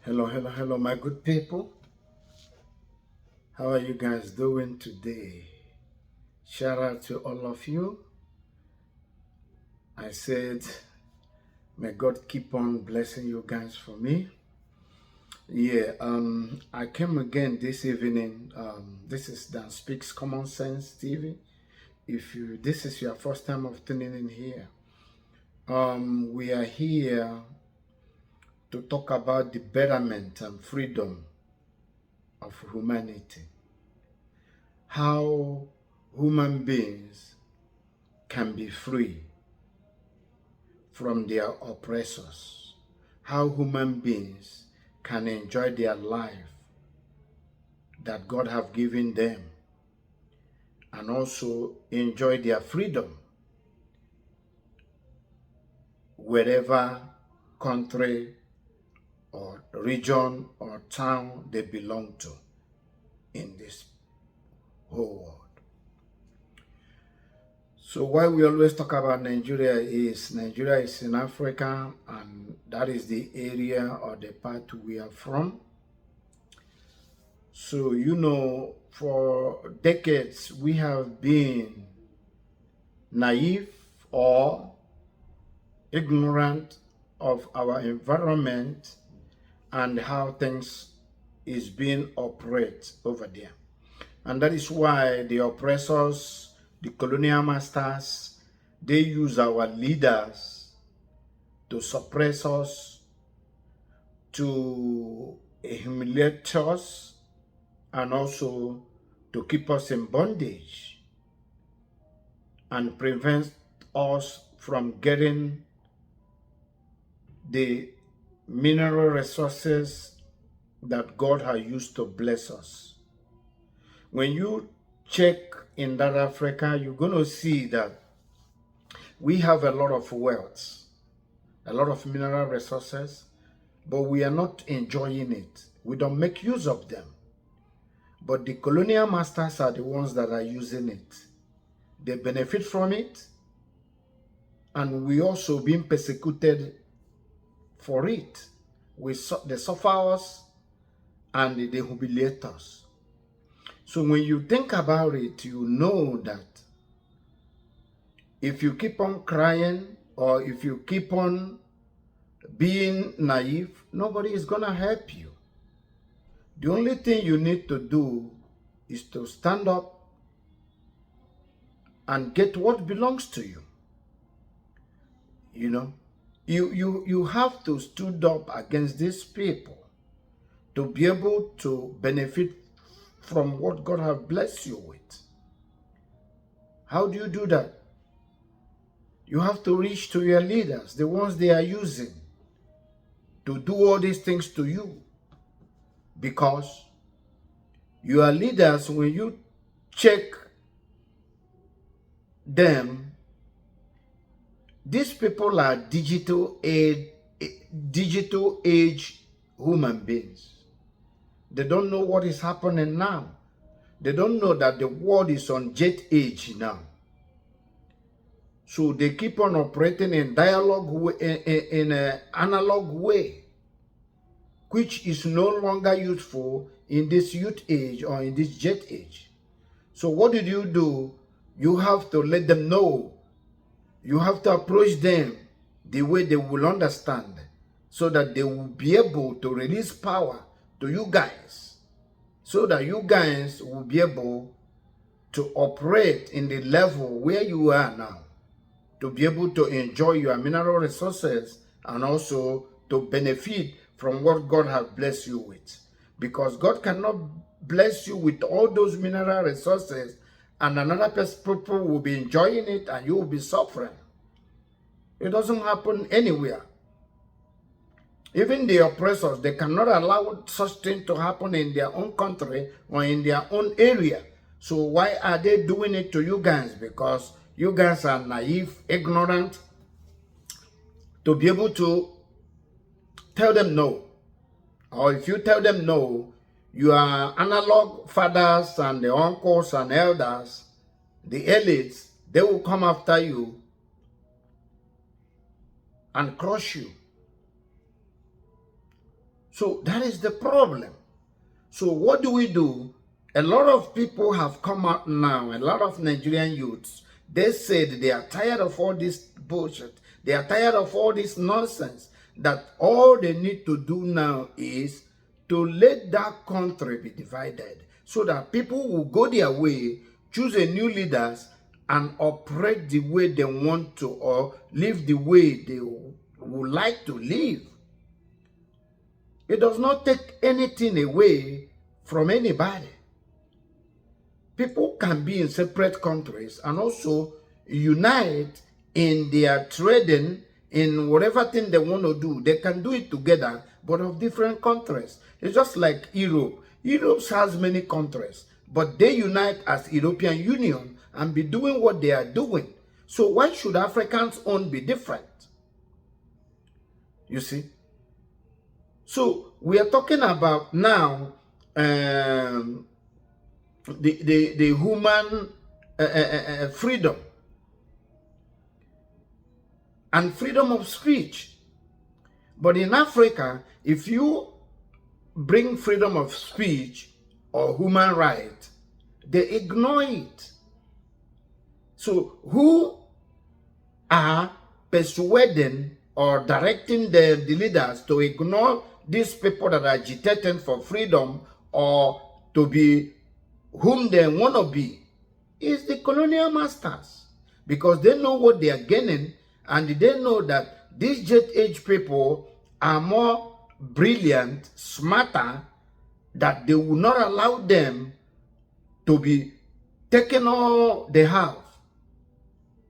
Hello, my good people. How are you guys doing today? Shout out to all of you. I said, may God keep on blessing you guys for me. I came again this evening. This is Dan Speaks Common Sense TV. If this is your first time of tuning in here, we are here to talk about the betterment and freedom of humanity. How human beings can be free from their oppressors. How human beings can enjoy their life that God have given them and also enjoy their freedom wherever country or region or town they belong to in this whole world. So why we always talk about Nigeria is in Africa, and that is the area or the part we are from. So, for decades we have been naive or ignorant of our environment and how things is being operated over there. And that is why the oppressors, the colonial masters, they use our leaders to suppress us, to humiliate us, and also to keep us in bondage and prevent us from getting the mineral resources that God has used to bless us. When you check in that Africa, you're going to see that we have a lot of wealth, a lot of mineral resources, but we are not enjoying it. We don't make use of them. But the colonial masters are the ones that are using it. They benefit from it, and we also being persecuted for it. They suffer us and they humiliate us. So when you think about it, you know that if you keep on crying or if you keep on being naive, nobody is going to help you. The only thing you need to do is to stand up and get what belongs to you. You have to stand up against these people to be able to benefit from what God has blessed you with. How do you do that? You have to reach to your leaders, the ones they are using to do all these things to you. Because your leaders, when you check them, these people are digital age human beings. They don't know what is happening now. They don't know that the world is on jet age now. So they keep on operating in dialogue, in an analog way, which is no longer useful in this youth age or in this jet age. So what did you do? You have to let them know. You have to approach them the way they will understand, so that they will be able to release power to you guys, so that you guys will be able to operate in the level where you are now, to be able to enjoy your mineral resources and also to benefit from what God has blessed you with. Because God cannot bless you with all those mineral resources and another people will be enjoying it and you will be suffering. It doesn't happen anywhere. Even the oppressors, they cannot allow such thing to happen in their own country or in their own area. So why are they doing it to you guys? Because you guys are naive, ignorant, to be able to tell them no. Or if you tell them no, your analog fathers and the uncles and elders, the elites, they will come after you and crush you. So that is the problem. So what do? A lot of people have come out now, a lot of Nigerian youths, they said they are tired of all this bullshit. They are tired of all this nonsense. That all they need to do now is to let that country be divided so that people will go their way, choose a new leaders, and operate the way they want to or live the way they would like to live. It does not take anything away from anybody. People can be in separate countries and also unite in their trading, in whatever thing they want to do. They can do it together, but of different countries. It's just like Europe. Europe has many countries, but they unite as European Union and be doing what they are doing. So why should Africans' own be different? You see? So we are talking about now the human freedom and freedom of speech. But in Africa, if you bring freedom of speech or human right, they ignore it. So who are persuading or directing the leaders to ignore these people that are agitating for freedom or to be whom they want to be? Is the colonial masters, because they know what they are gaining, and they know that these jet age people are more brilliant, smarter, that they will not allow them to be taking all they have.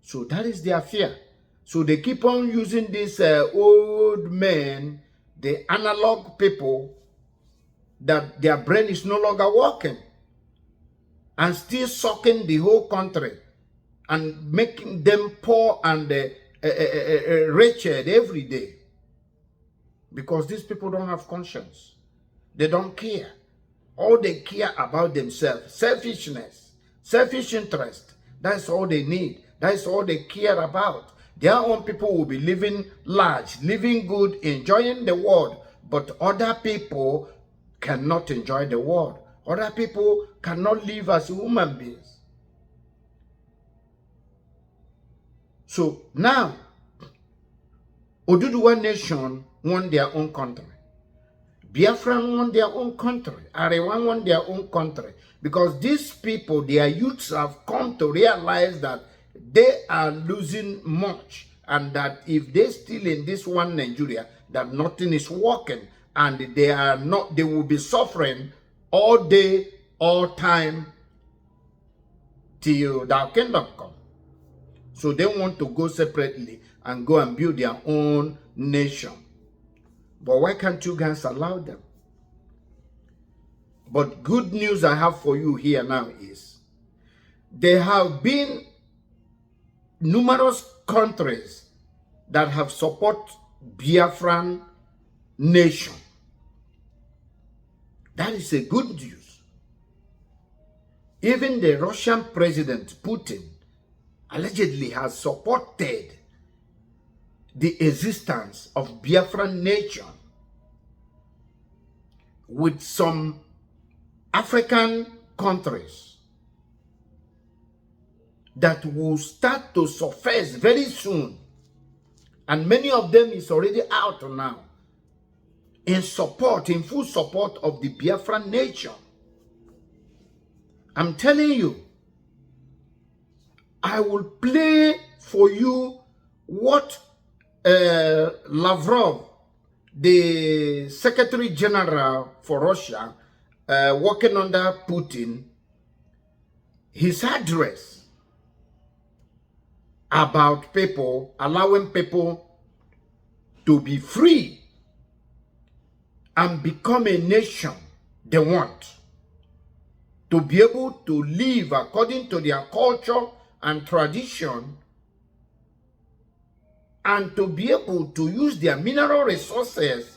So that is their fear. So they keep on using these old men, the analog people, that their brain is no longer working, and still sucking the whole country and making them poor and wretched every day. Because these people don't have conscience. They don't care. All they care about themselves. Selfishness. Selfish interest. That's all they need. That's all they care about. Their own people will be living large, living good, enjoying the world. But other people cannot enjoy the world. Other people cannot live as human beings. So now, Oduduwa nation want their own country. Biafran want their own country. Arewan want their own country. Because these people, their youths have come to realize that they are losing much. And that if they still in this one Nigeria, that nothing is working. And they are not, they will be suffering all day, all time, till their kingdom come. So they want to go separately and go and build their own nation. But why can't you guys allow them? But good news I have for you here now is there have been numerous countries that have supported Biafran nation. That is a good news. Even the Russian president, Putin, allegedly has supported the existence of Biafran nation with some African countries that will start to surface very soon. And many of them is already out now in support, in full support of the Biafran nation. I'm telling you, I will play for you what Lavrov, the Secretary General for Russia, working under Putin, his address about people, allowing people to be free and become a nation they want, to be able to live according to their culture and tradition, and to be able to use their mineral resources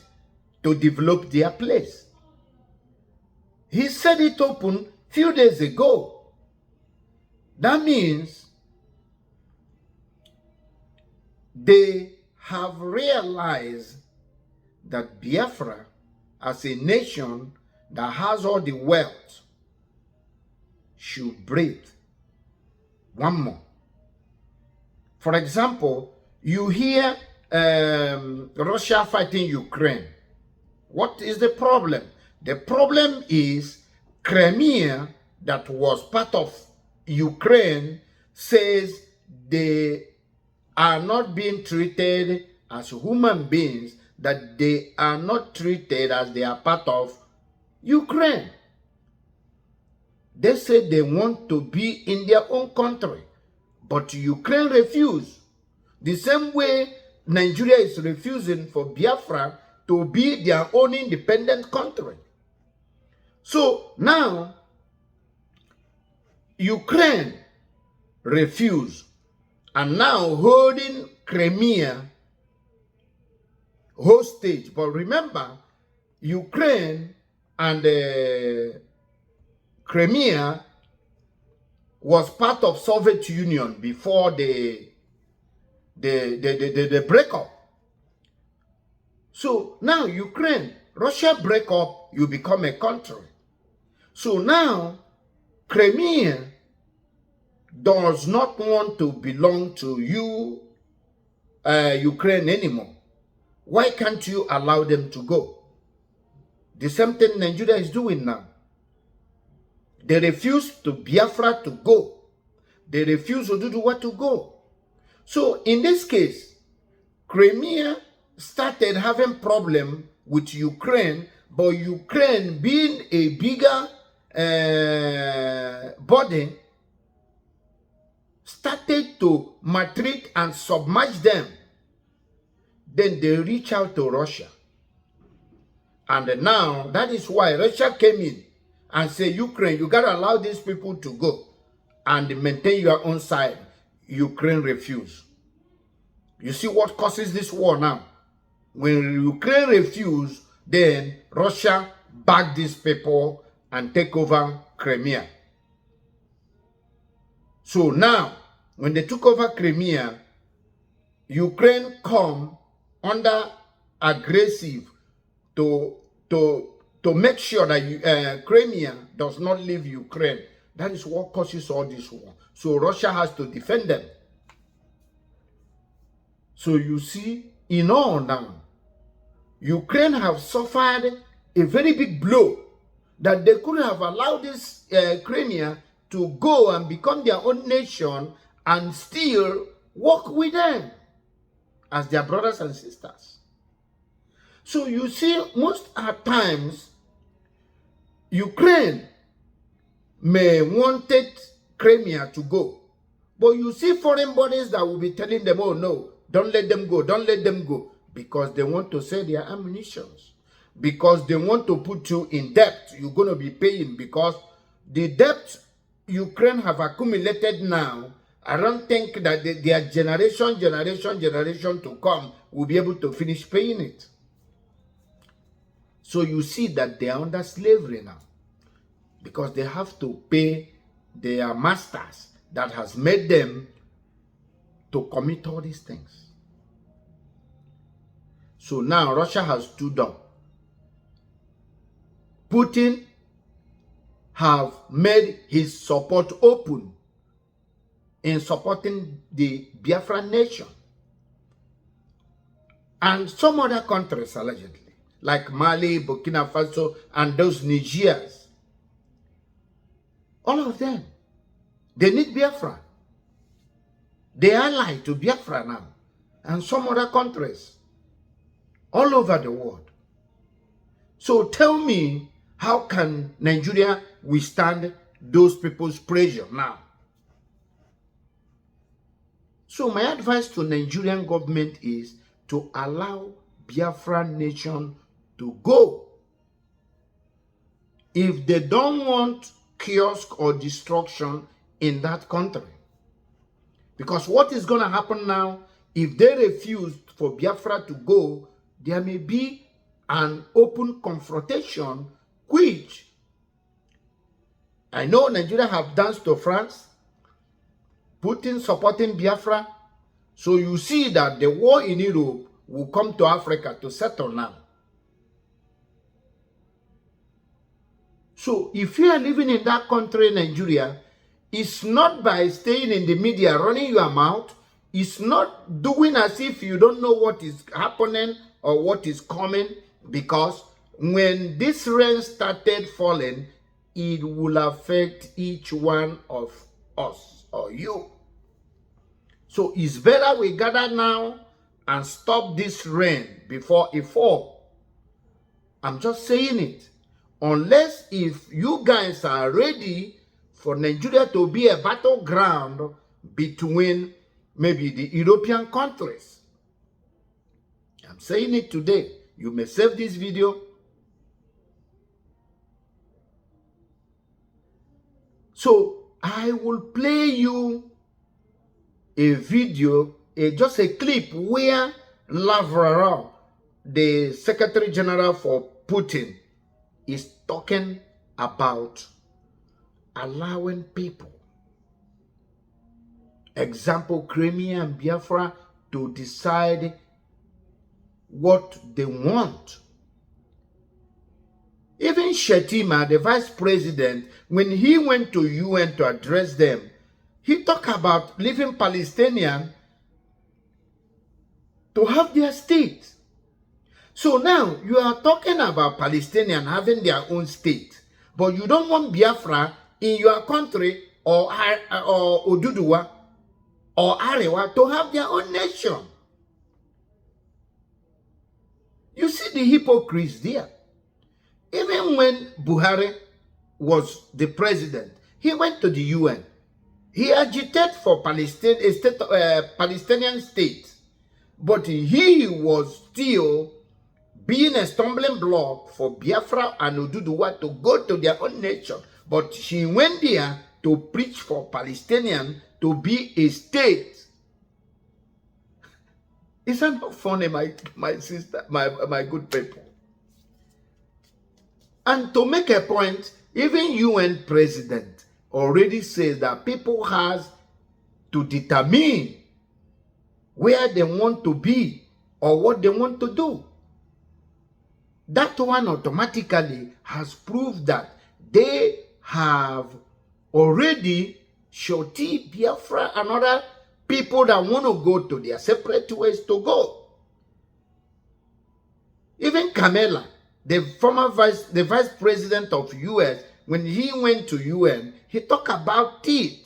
to develop their place. He said it open few days ago. That means they have realized that Biafra as a nation that has all the wealth should breathe one more. For example, you hear Russia fighting Ukraine. What is the problem? The problem is Crimea, that was part of Ukraine, says they are not being treated as human beings, that they are not treated as they are part of Ukraine. They say they want to be in their own country, but Ukraine refused. The same way Nigeria is refusing for Biafra to be their own independent country. So now, Ukraine refused, and now holding Crimea hostage. But remember, Ukraine and Crimea was part of Soviet Union before the breakup. So now Ukraine, Russia break up, you become a country. So now Crimea does not want to belong to Ukraine anymore. Why can't you allow them to go? The same thing Nigeria is doing now. They refuse to Biafra to go. They refuse to do what to go. So in this case, Crimea started having problem with Ukraine, but Ukraine being a bigger body, started to maltreat and submerge them. Then they reach out to Russia. And now, that is why Russia came in and said, Ukraine, you got to allow these people to go and maintain your own side. Ukraine refused. You see what causes this war now? When Ukraine refused, then Russia backed these people and take over Crimea. So now, when they took over Crimea, Ukraine come under aggressive to make sure that Crimea does not leave Ukraine. That is what causes all this war. So Russia has to defend them. So you see, in all now, Ukraine have suffered a very big blow that they could have allowed this Crimea to go and become their own nation and still work with them as their brothers and sisters. So you see, most at times, Ukraine may wanted Crimea to go. But you see foreign bodies that will be telling them, oh no, don't let them go, don't let them go. Because they want to sell their ammunitions. Because they want to put you in debt. You're going to be paying, because the debt Ukraine have accumulated now, I don't think that their generation to come will be able to finish paying it. So you see that they are under slavery now, because they have to pay their masters that has made them to commit all these things. So now Russia has stood up. Putin have made his support open in supporting the Biafra nation. And some other countries, allegedly, like Mali, Burkina Faso, and those Nigerians. All of them, they need Biafra. They are allied to Biafra now. And some other countries, all over the world. So tell me, how can Nigeria withstand those people's pressure now? So my advice to Nigerian government is to allow Biafra nation to go. If they don't want chaos or destruction in that country. Because what is going to happen now, if they refuse for Biafra to go, there may be an open confrontation, which I know Nigeria have danced to France, Putin supporting Biafra. So you see that the war in Europe will come to Africa to settle now. So if you are living in that country, Nigeria, it's not by staying in the media, running your mouth. It's not doing as if you don't know what is happening or what is coming, because when this rain started falling, it will affect each one of us or you. So it's better we gather now and stop this rain before it falls. I'm just saying it. Unless if you guys are ready for Nigeria to be a battleground between maybe the European countries. I'm saying it today. You may save this video. So I will play you a video, just a clip where Lavrov, the Secretary General for Putin, is talking about allowing people, example Crimea and Biafra, to decide what they want. Even Shetima, the vice president, when he went to UN to address them, he talked about leaving Palestinians to have their state. So now you are talking about Palestinians having their own state, but you don't want Biafra in your country or Oduduwa or Arewa to have their own nation. You see the hypocrites there. Even when Buhari was the president, he went to the UN. He agitated for Palestine, a state, Palestinian state, but he was still being a stumbling block for Biafra and Oduduwa to go to their own nation. But she went there to preach for Palestinians to be a state. Isn't that funny, my sister, my good people? And to make a point, even UN president already says that people has to determine where they want to be or what they want to do. That one automatically has proved that they have already shorty Biafra and other people that want to go to their separate ways to go. Even Kamala, the vice president of US, when he went to UN, he talked about it.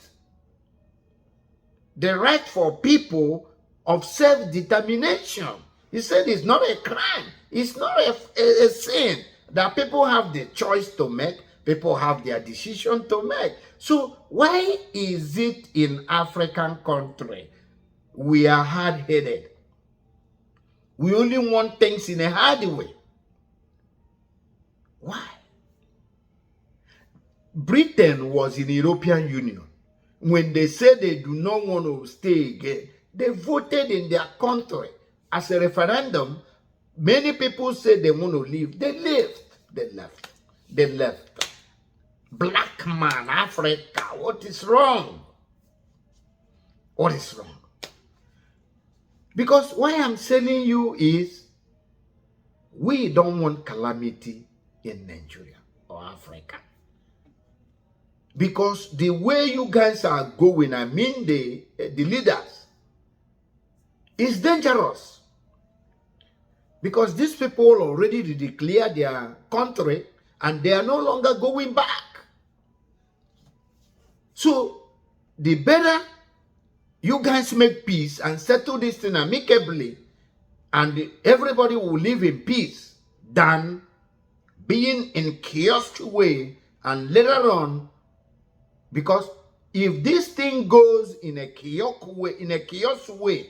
The right for people of self-determination. He said it's not a crime. It's not a sin that people have the choice to make. People have their decision to make. So why is it in African country we are hard-headed? We only want things in a hard way. Why? Britain was in the European Union. When they said they do not want to stay again, they voted in their country as a referendum. Many people said they want to leave. They left. They left. They left. Black man, Africa, what is wrong? What is wrong? Because what I'm telling you is, we don't want calamity in Nigeria or Africa. Because the way you guys are going, I mean the leaders, is dangerous. Because these people already declared their country and they are no longer going back. So the better you guys make peace and settle this thing amicably, and everybody will live in peace, than being in chaos way and later on. Because if this thing goes in a chaos way,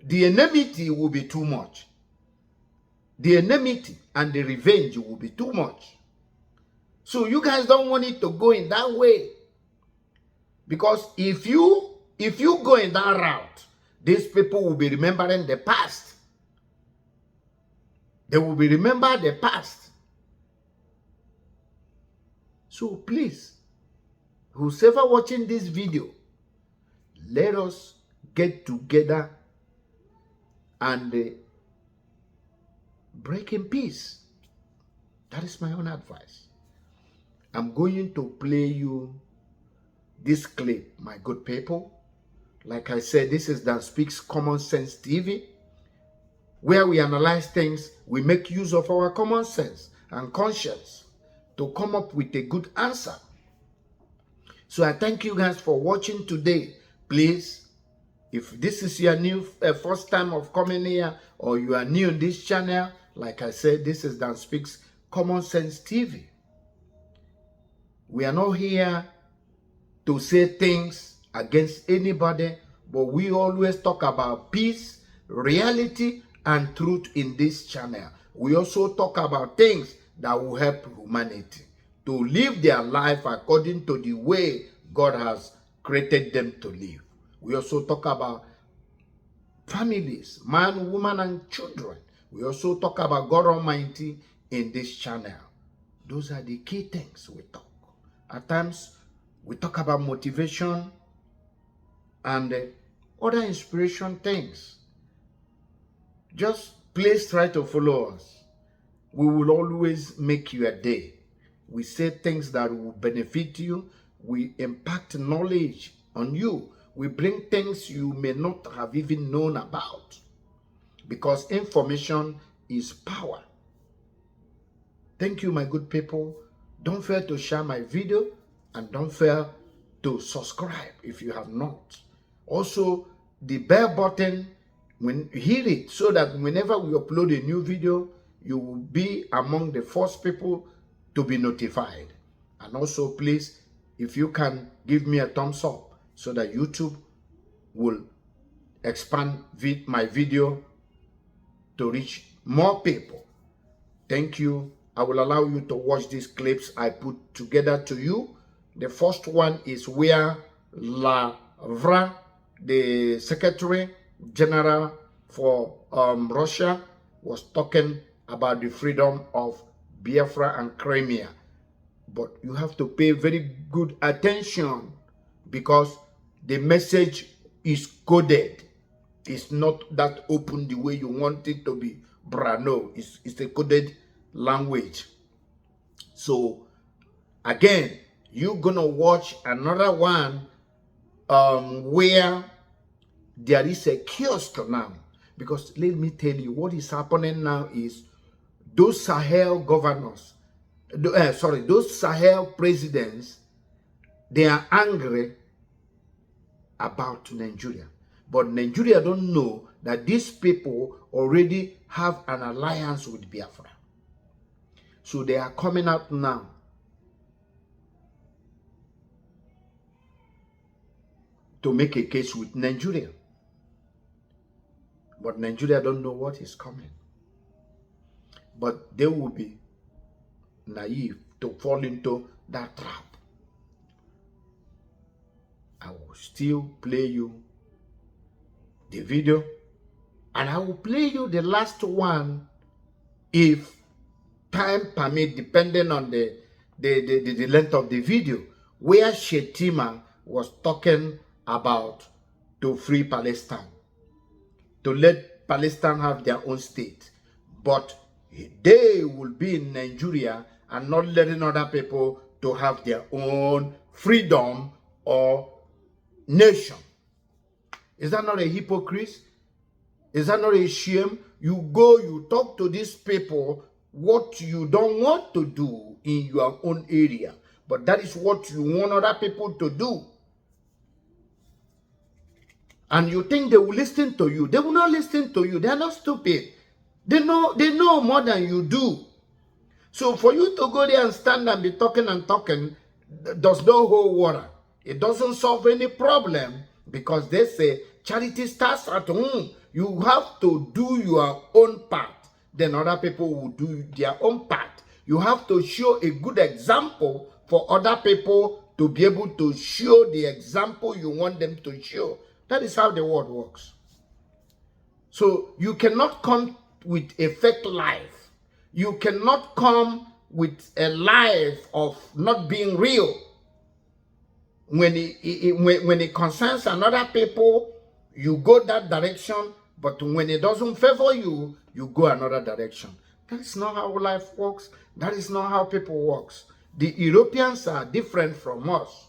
the enmity will be too much. The enmity and the revenge will be too much. So you guys don't want it to go in that way. Because if you go in that route, these people will be remembering the past. They will be remembering the past. So please, whoever watching this video, let us get together and break in peace. That is my own advice. I'm going to play you this clip, my good people. Like I said, this is Dan Speaks Common Sense TV, where we analyze things, we make use of our common sense and conscience to come up with a good answer. So I thank you guys for watching today. Please, if this is your first time of coming here, or you are new in this channel, like I said, this is Dan Speaks Common Sense TV. We are not here to say things against anybody, but we always talk about peace, reality, and truth in this channel. We also talk about things that will help humanity to live their life according to the way God has created them to live. We also talk about families, man, woman, and children. We also talk about God Almighty in this channel. Those are the key things we talk. At times, we talk about motivation and other inspiration things. Just please try to follow us. We will always make your day. We say things that will benefit you. We impact knowledge on you. We bring things you may not have even known about, because information is power. Thank you, my good people. Don't fail to share my video, and don't fail to subscribe if you have not. Also, the bell button, when you hit it, so that whenever we upload a new video, you will be among the first people to be notified. And also, please, if you can give me a thumbs up so that YouTube will expand my video to reach more people. Thank you. I will allow you to watch these clips I put together to you. The first one is where Biafra, the Secretary General for Russia, was talking about the freedom of Biafra and Crimea. But you have to pay very good attention, because the message is coded. It's not that open the way you want it to be. No, it's a coded language. So again, you're gonna watch another one where there is a kiosk now. Because let me tell you, what is happening now is those Sahel governors, those Sahel presidents, they are angry about Nigeria. But Nigeria don't know that these people already have an alliance with Biafra. So they are coming out now to make a case with Nigeria. But Nigeria don't know what is coming. But they will be naive to fall into that trap. I will still play you the video, and I will play you the last one if time permit, depending on the length of the video, where Shetima was talking about to free Palestine, to let Palestine have their own state, but they will be in Nigeria and not letting other people to have their own freedom or nation. Is that not a hypocrite? Is that not a shame? You go, you talk to these people what you don't want to do in your own area, but that is what you want other people to do. And you think they will listen to you. They will not listen to you. They are not stupid. They know more than you do. So for you to go there and stand and be talking and talking does not hold water. It doesn't solve any problem, because they say charity starts at home. You have to do your own part. Then other people will do their own part. You have to show a good example for other people to be able to show the example you want them to show. That is how the world works. So you cannot come with a fake life. You cannot come with a life of not being real. When it concerns another people, you go that direction, but when it doesn't favor you, you go another direction. That is not how life works. That is not how people works. The Europeans are different from us.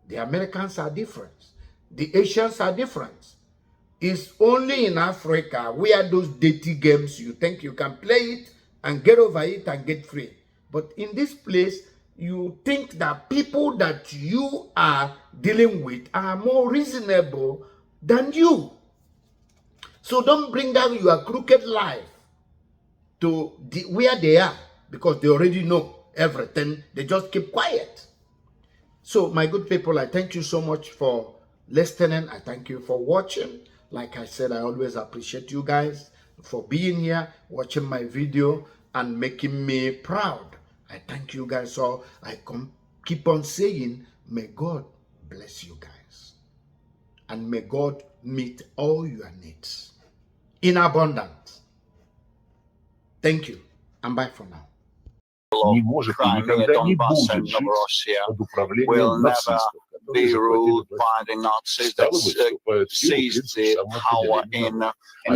The Americans are different. The Asians are different. It's only in Africa where those dirty games you think you can play it and get over it and get free. But in this place, you think that people that you are dealing with are more reasonable than you. So don't bring down your crooked life to where they are, because they already know everything. They just keep quiet. So my good people, I thank you so much for listening. I thank you for watching. Like I said, I always appreciate you guys for being here, watching my video, and making me proud. I thank you guys all. I keep on saying, may God bless you guys. And may God meet all your needs in abundance. Thank you, and bye for now. Crimea, Donbass, and Novorossiya will never be ruled by the Nazis that seized the power in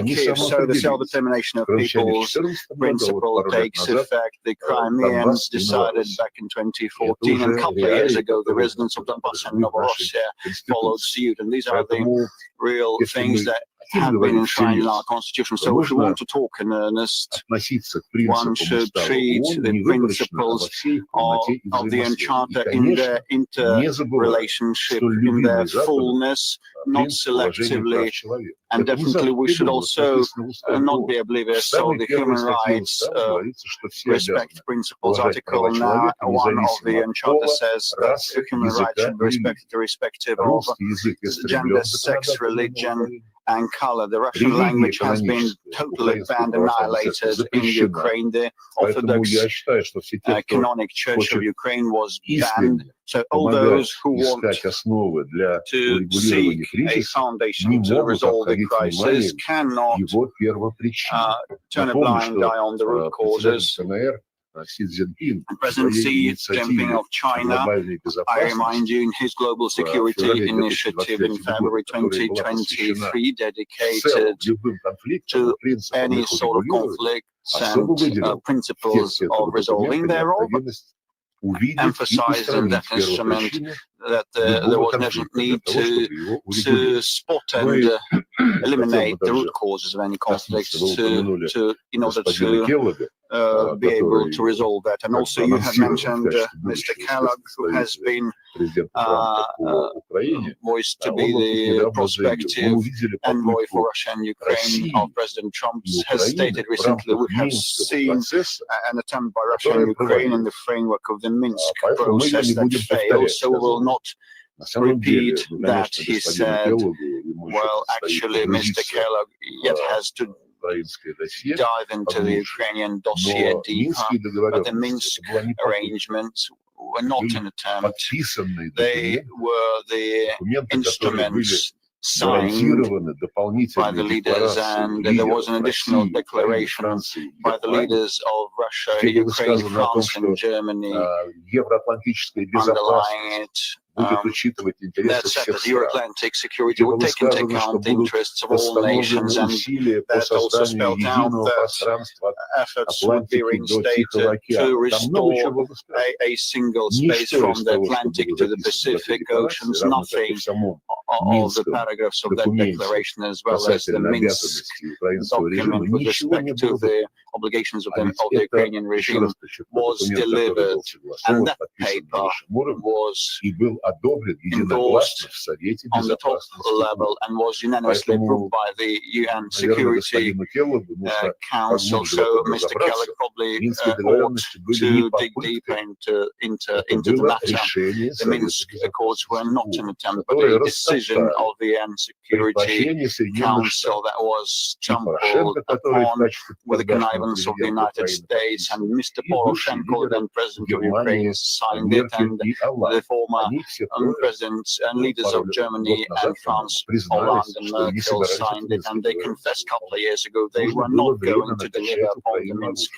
Kiev. So the self-determination of people's principle takes effect. The Crimeans decided back in 2014, and a couple of years ago, the residents of Donbass and Novorossiya followed suit. And these are the real things that have been enshrined in our constitution. So if we want to talk in earnest, one should treat the principles of the UN Charter in their interrelationship, in their fullness, not selectively. And definitely we should also not be oblivious of the human rights respect principles. Article 1 of the UN Charter says that human rights should be respected irrespective of gender, sex, religion, and color. The Russian language has been totally banned, annihilated in Ukraine. The Orthodox Canonic Church of Ukraine was banned. So all those who want to seek a foundation to resolve the crisis cannot turn a blind eye on the root causes. President Xi Jinping of China, I remind you, in his Global Security Initiative in February 2023, dedicated to any sort of conflicts and principles of resolving thereof, emphasized in that instrument that there was an urgent need to spot and eliminate the root causes of any conflicts in order to be able to resolve that. And also you have mentioned Mr. Kellogg, who has been voiced to be the prospective envoy for Russia and Ukraine of President Trump, has stated recently we have seen an attempt by Russia and Ukraine in the framework of the Minsk process that failed, so we will not repeat that. He said, well, actually, Mr. Kellogg yet has to dive into the Ukrainian dossier deeper, but the Minsk arrangements were not an attempt. They were the instruments signed by the leaders, and there was an additional declaration by the leaders of Russia, Ukraine, France, and Germany underlying it. That said, that Euro-Atlantic security would take into account the interests of all nations, and that also spelled out that efforts would be reinstated to restore a single space from the Atlantic to the Pacific Oceans. Nothing of the paragraphs of that declaration, as well as the Minsk document with respect to the obligations of the Ukrainian regime, was delivered, and that paper was endorsed on the top level and was unanimously approved by the UN Security Council. So Mr. Kellogg probably ought to dig deeper into the matter. The Minsk Accords were not an attempt, but a decision of the UN Security Council that was stumbled upon with the connivance of the United States, and Mr. Poroshenko, then President of Ukraine, signed it, and the former presidents and leaders of Germany and France, Hollande and Merkel, signed it, and they confessed a couple of years ago they were not going to deliver upon the Minsk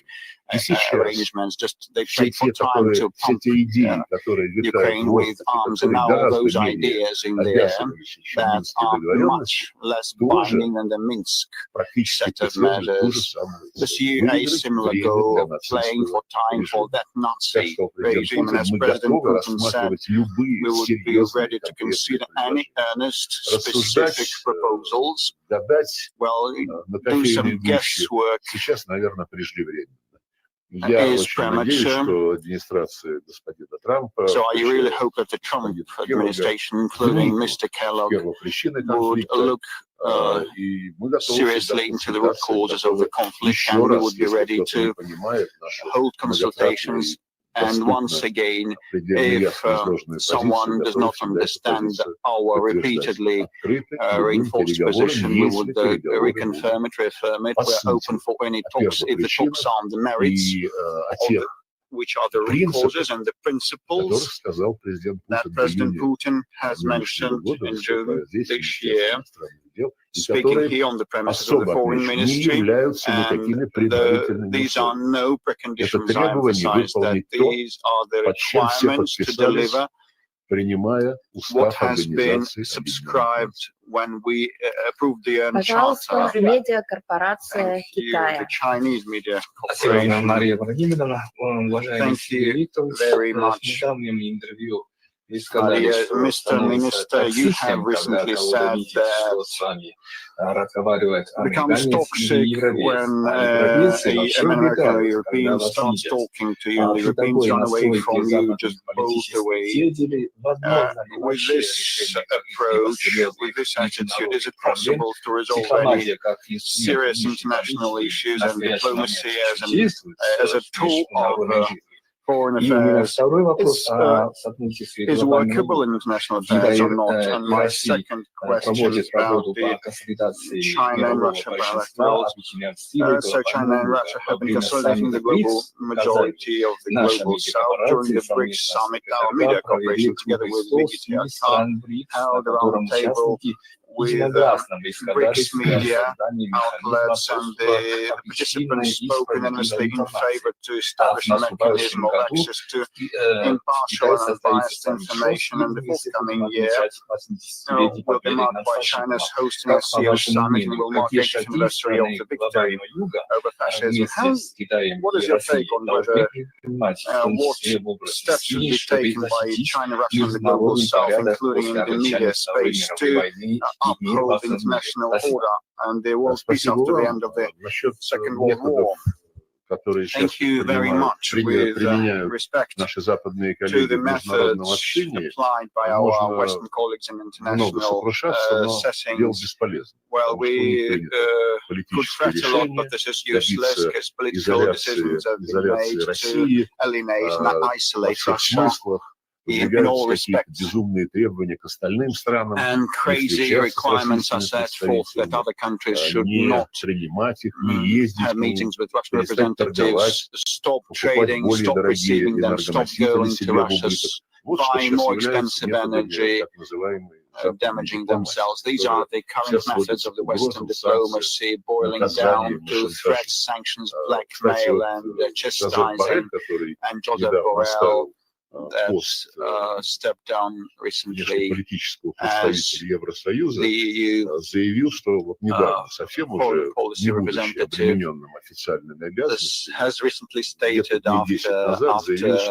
arrangements. Just they take for time to pump Ukraine with arms, and now all those ideas in there that are much less binding than the Minsk set of measures pursue a similar goal of playing for time for that Nazi regime. And as President Putin said, we would be ready to consider any earnest, specific proposals. Well, do some guesswork is premature. So I really hope that the Trump administration, including Mr. Kellogg, would look seriously into the root causes of the conflict, and we would be ready to hold consultations. And once again, if someone does not understand our repeatedly reinforced position, we would reconfirm it, reaffirm it. We're open for any talks if the talks are on the merits, which are the root causes and the principles that President Putin has mentioned in June this year, speaking here on the premises of the Foreign Ministry. And these are no preconditions. I emphasize that these are the requirements to deliver what has been subscribed when we approved the Charter. Медиакорпорация Китая. The Chinese media corporation. Thank you very much. Mr. Minister, you have recently said that it becomes toxic when an American or European starts talking to you, and the Europeans run away from you, just bolt away. With this approach, with this attitude, is it possible to resolve any serious international issues and diplomacy as a tool of foreign affairs is workable in international affairs or not? And my second question is about the China and Russia bilaterals. So China and Russia have been consolidating the global majority of the global south. During the BRICS summit, our media cooperation together with VGTR held around the table with BRICS media outlets, and the participants spoke unanimously in favor to establish a mechanism of access to impartial and unbiased information. And the forthcoming year will be marked by China's hosting a CEO summit and will mark the 80th anniversary of the victory over fascism. What is your take on whether what steps should be taken by China, Russia, and the global south, including in the media space, to uphold international order and the world peace after the end of the Second World War? Thank you very much. With respect to the methods applied by our Western colleagues in international settings, well, we could fret a lot, but this is useless because political decisions have been made to alienate and isolate Russia in all respects. And crazy requirements are set forth that other countries should not have meetings with Russian representatives, stop trading, stop receiving them, stop going to Russia, buying more expensive energy, damaging themselves. These are the current methods of the Western diplomacy, boiling down to threats, sanctions, blackmail, and chastising. And Joseph Borrell that stepped down recently as the EU foreign policy representative. This has recently stated after his